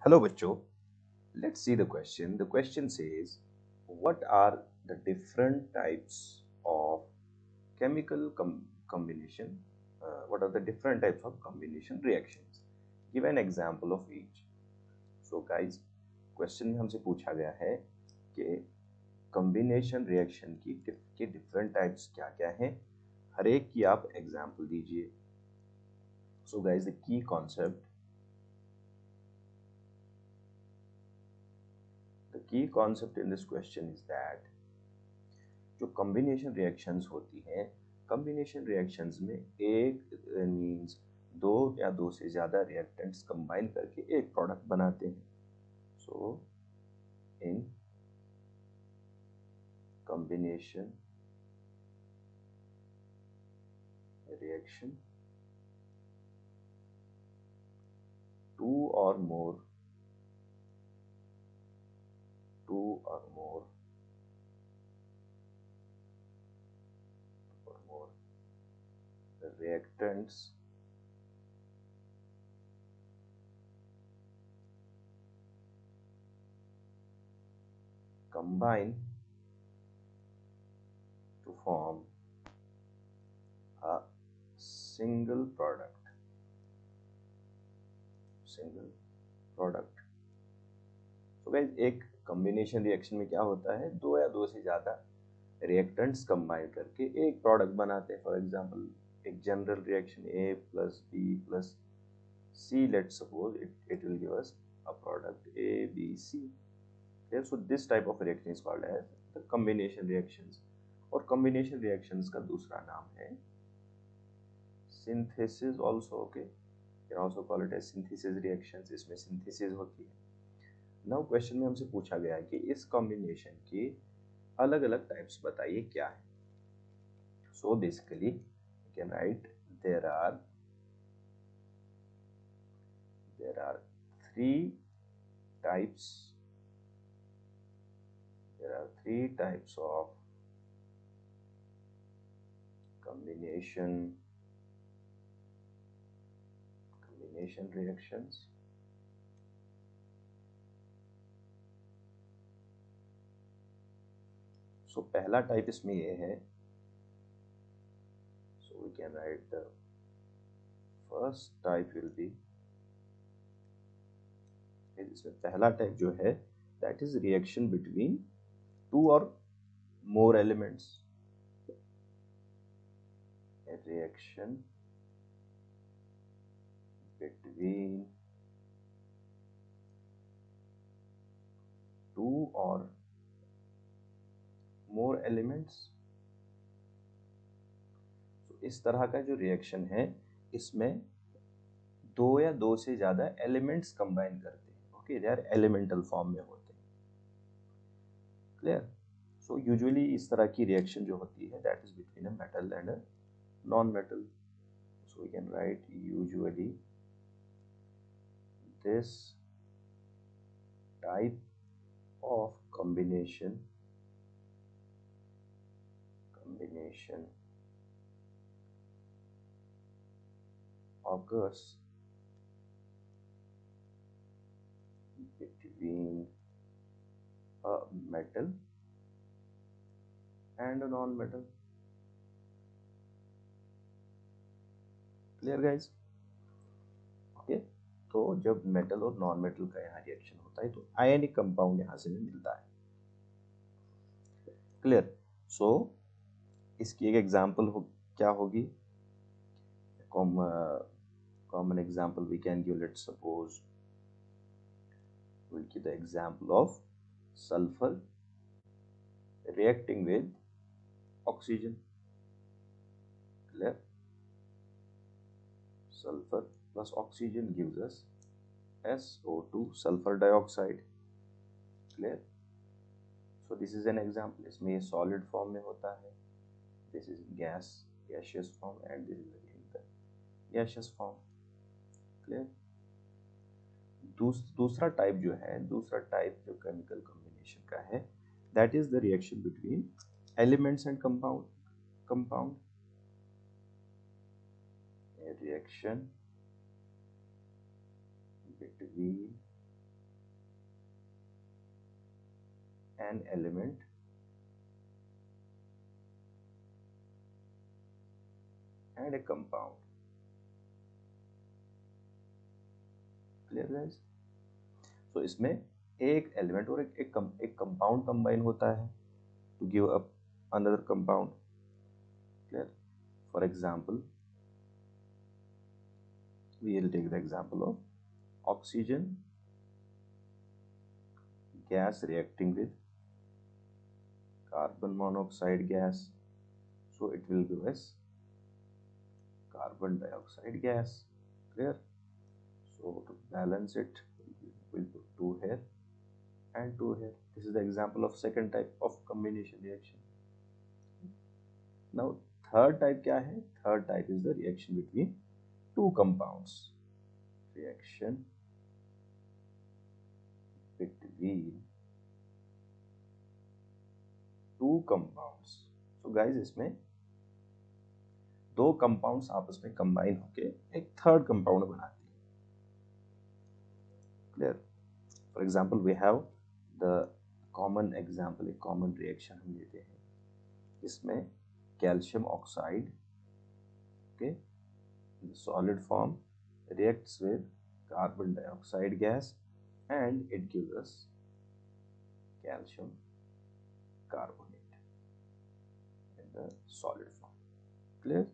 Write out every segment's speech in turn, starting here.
Hello बच्चों, let's see the question. The question says, what are the different types of chemical combination? What are the different types of combination reactions? Give an example of each. So guys, question में हमसे पूछा गया है कि combination reaction के different types क्या क्या हैं? हर एक की आप example दीजिए. So guys, the key concept in this question is that जो कॉम्बिनेशन रिएक्शंस होती हैं, कॉम्बिनेशन रिएक्शंस में एक मींस दो या दो से ज़्यादा रिएक्टेंट्स कंबाइन करके एक प्रोडक्ट बनाते हैं. सो in combination reaction to or more reactants combine to form a single product. तो गाइस, एक कॉम्बिनेशन रिएक्शन में क्या होता है, दो या दो से ज़्यादा रिएक्टेंट्स कंबाइन करके एक प्रोडक्ट बनाते हैं. फॉर एग्जांपल, एक general reaction A plus B plus C, let's suppose it will give us a product A, B, C. Okay, so this type of reaction is called as the combination reactions. और combination reactions का दूसरा नाम है synthesis also. Okay, you can also call it as synthesis reactions. इसमें synthesis होती है. Now question में हमसे पूछा गया है कि इस कॉम्बिनेशन की अलग अलग टाइप्स बताइए क्या है. So basically you can write there are three types of combination reactions. So पहला टाइप इसमें ये है. So we can write the first type will be, इसमें पहला टाइप जो है that is reaction between two or more elements. Reaction between two or more elements. तो इस तरह का जो रिएक्शन है, इसमें दो या दो से ज्यादा एलिमेंट्स कंबाइन करते हैं. Okay, they are elemental form में होते हैं. क्लियर. सो यूजुअली इस तरह की रिएक्शन जो होती है that is between a metal and a non metal. So we can write usually this type of combination occurs between a metal and a non-metal. Clear guys? Okay, तो जब metal और non metal का यहाँ reaction होता है तो ionic compound यहाँ से भी मिलता है. क्लियर. सो इसकी एक एग्जांपल क्या होगी? Common example we can give. Let's suppose we'll give the example of sulfur reacting with oxygen. Clear. Sulfur plus oxygen gives us SO2, sulfur dioxide. Clear. So this is an example. इसमें ये solid form में होता है. This is gaseous form, and this is again the gaseous form. Clear. दूसरा type जो chemical combination का है that is the reaction between elements and compound. Reaction between an element and a compound. Clear guys? So इसमें एक element और एक compound combine होता है to give up another compound. Clear? For example, we will take the example of oxygen gas reacting with carbon monoxide gas, so it will give us carbon dioxide gas. Clear? So to balance it, we'll put 2 here and 2 here. This is the example of second type of combination reaction. Now third type क्या है? Third type is the reaction between two compounds. Reaction between two compounds. So guys, इसमें दो compounds आपस में combine होके एक third compound बनाते हैं. Clear? For example we have the common example, एक कॉमन रिएक्शन हम लेते हैं. इसमें calcium oxide okay in the solid form reacts with carbon dioxide gas and it gives us calcium carbonate in the solid form. Clear?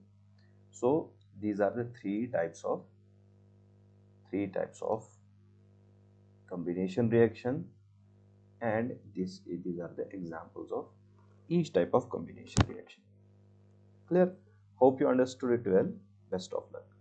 So these are the three types of combination reaction, and these are the examples of each type of combination reaction. Clear? Hope you understood it well. Best of luck.